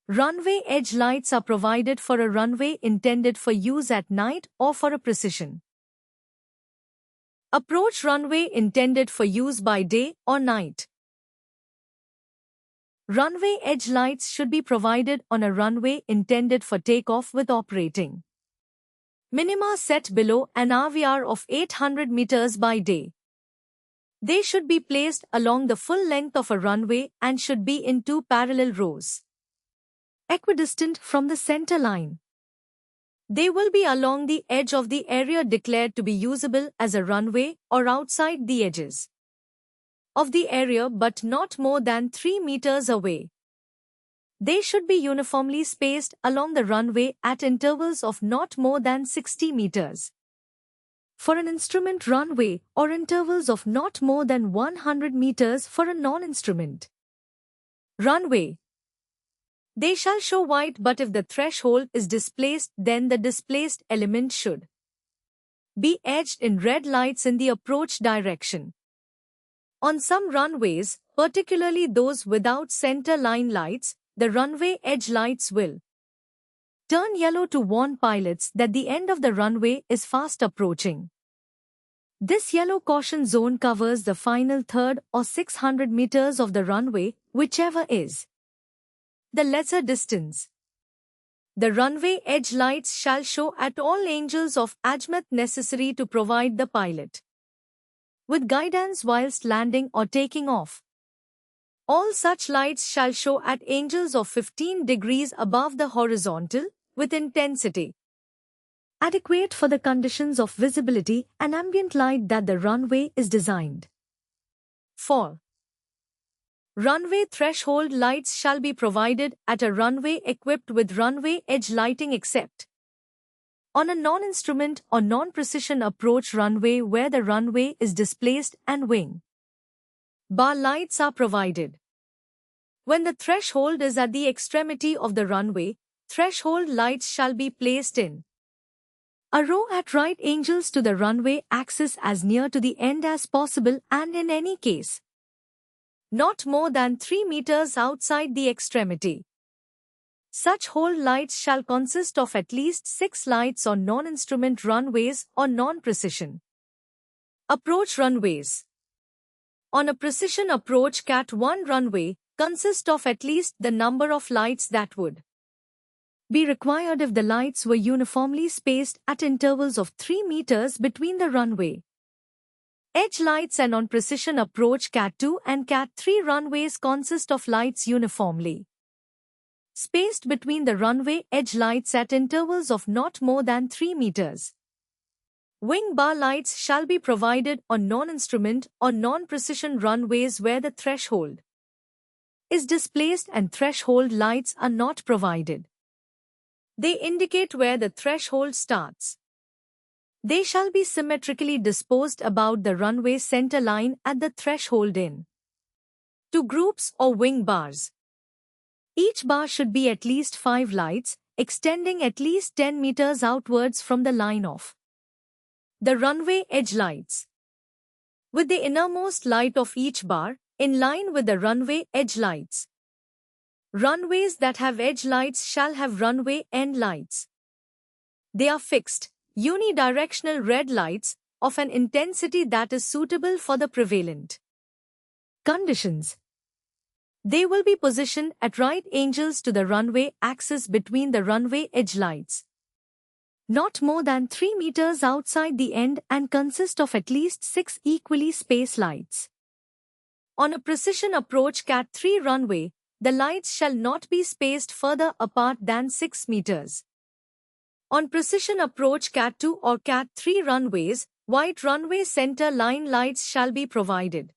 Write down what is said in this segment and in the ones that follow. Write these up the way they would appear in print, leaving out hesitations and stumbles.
Runway edge lights are provided for a runway intended for use at night or for a precision approach runway intended for use by day or night. Runway edge lights should be provided on a runway intended for takeoff with operating minima set below an RVR of 800 meters by day. They should be placed along the full length of a runway and should be in two parallel rows, equidistant from the center line. They will be along the edge of the area declared to be usable as a runway or outside the edges of the area but not more than 3 meters away. They should be uniformly spaced along the runway at intervals of not more than 60 meters. For an instrument runway or intervals of not more than 100 meters for a non-instrument runway. They shall show white, but if the threshold is displaced, then the displaced element should be edged in red lights in the approach direction. On some runways, particularly those without center line lights, the runway edge lights will turn yellow to warn pilots that the end of the runway is fast approaching. This yellow caution zone covers the final third or 600 meters of the runway, whichever is the lesser distance. The runway edge lights shall show at all angles of azimuth necessary to provide the pilot with guidance whilst landing or taking off. All such lights shall show at angles of 15 degrees above the horizontal, with intensity adequate for the conditions of visibility and ambient light that the runway is designed for. Runway threshold lights shall be provided at a runway equipped with runway edge lighting except on a non-instrument or non-precision approach runway where the runway is displaced and wing bar lights are provided. When the threshold is at the extremity of the runway, threshold lights shall be placed in a row at right angles to the runway axis as near to the end as possible and in any case not more than 3 meters outside the extremity. Such hold lights shall consist of at least 6 lights on non-instrument runways or non-precision approach runways. On a precision approach Cat 1 runway, consist of at least the number of lights that would be required if the lights were uniformly spaced at intervals of 3 meters between the runway edge lights, and on precision approach Cat 2 and Cat 3 runways consist of lights uniformly spaced between the runway edge lights at intervals of not more than 3 meters. Wing bar lights shall be provided on non-instrument or non-precision runways where the threshold is displaced and threshold lights are not provided. They indicate where the threshold starts. They shall be symmetrically disposed about the runway center line at the threshold in 2 groups or wing bars. Each bar should be at least 5 lights, extending at least 10 meters outwards from the line of the runway edge lights, with the innermost light of each bar in line with the runway edge lights. Runways that have edge lights shall have runway end lights. They are fixed, unidirectional red lights of an intensity that is suitable for the prevalent conditions. They will be positioned at right angles to the runway axis between the runway edge lights, not more than 3 meters outside the end, and consist of at least 6 equally spaced lights. On a precision approach Cat 3 runway, the lights shall not be spaced further apart than 6 meters. On precision approach Cat 2 or Cat 3 runways, white runway center line lights shall be provided.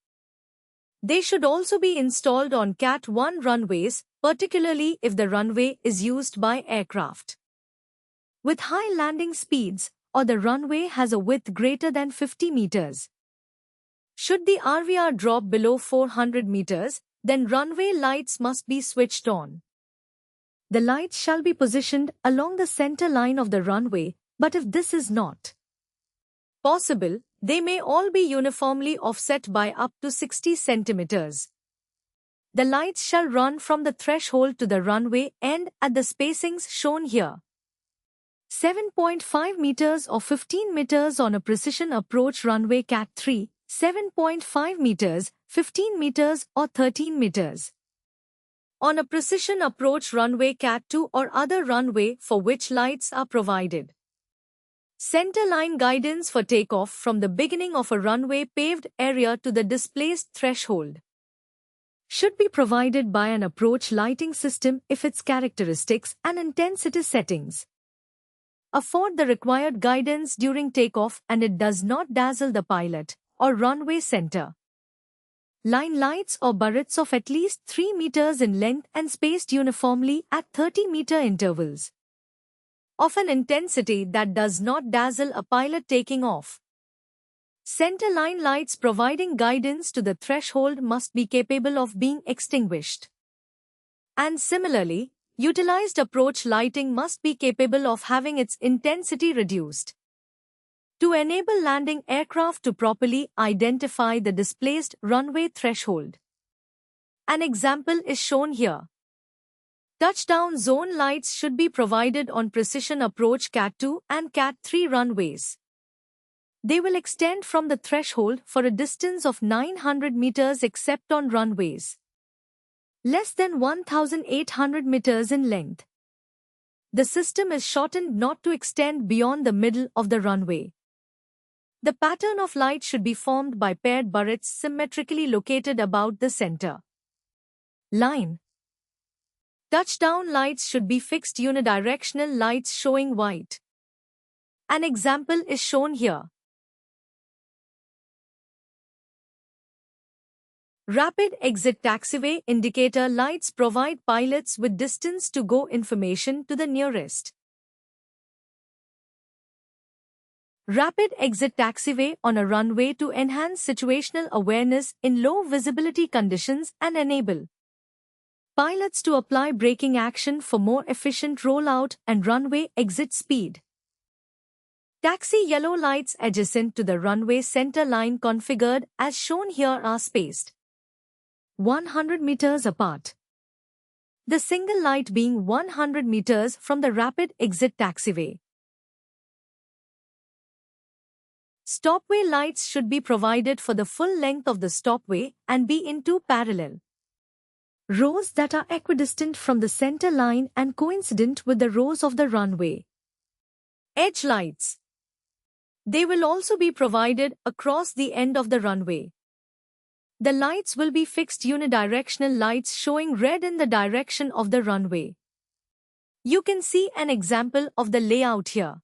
They should also be installed on Cat 1 runways, particularly if the runway is used by aircraft with high landing speeds or the runway has a width greater than 50 meters. Should the RVR drop below 400 meters, then runway lights must be switched on. The lights shall be positioned along the center line of the runway, but if this is not possible, they may all be uniformly offset by up to 60 centimeters. The lights shall run from the threshold to the runway end at the spacings shown here. 7.5 meters or 15 meters on a precision approach runway Cat 3, 7.5 meters, 15 meters or 13 meters. On a precision approach runway Cat 2 or other runway for which lights are provided. Center line guidance for takeoff from the beginning of a runway paved area to the displaced threshold should be provided by an approach lighting system if its characteristics and intensity settings afford the required guidance during takeoff and it does not dazzle the pilot or runway center line lights or burrets of at least 3 meters in length and spaced uniformly at 30-meter intervals of an intensity that does not dazzle a pilot taking off. Center line lights providing guidance to the threshold must be capable of being extinguished. And similarly, utilized approach lighting must be capable of having its intensity reduced to enable landing aircraft to properly identify the displaced runway threshold. An example is shown here. Touchdown zone lights should be provided on precision approach Cat 2 and Cat 3 runways. They will extend from the threshold for a distance of 900 meters except on runways less than 1,800 meters in length. The system is shortened not to extend beyond the middle of the runway. The pattern of light should be formed by paired burrets symmetrically located about the center line. Touchdown lights should be fixed unidirectional lights showing white. An example is shown here. Rapid exit taxiway indicator lights provide pilots with distance to go information to the nearest rapid exit taxiway on a runway to enhance situational awareness in low visibility conditions and enable pilots to apply braking action for more efficient rollout and runway exit speed. Taxi yellow lights adjacent to the runway center line configured as shown here are spaced 100 meters apart. The single light being 100 meters from the rapid exit taxiway. Stopway lights should be provided for the full length of the stopway and be in two parallel rows that are equidistant from the center line and coincident with the rows of the runway. Edge lights. They will also be provided across the end of the runway. The lights will be fixed unidirectional lights showing red in the direction of the runway. You can see an example of the layout here.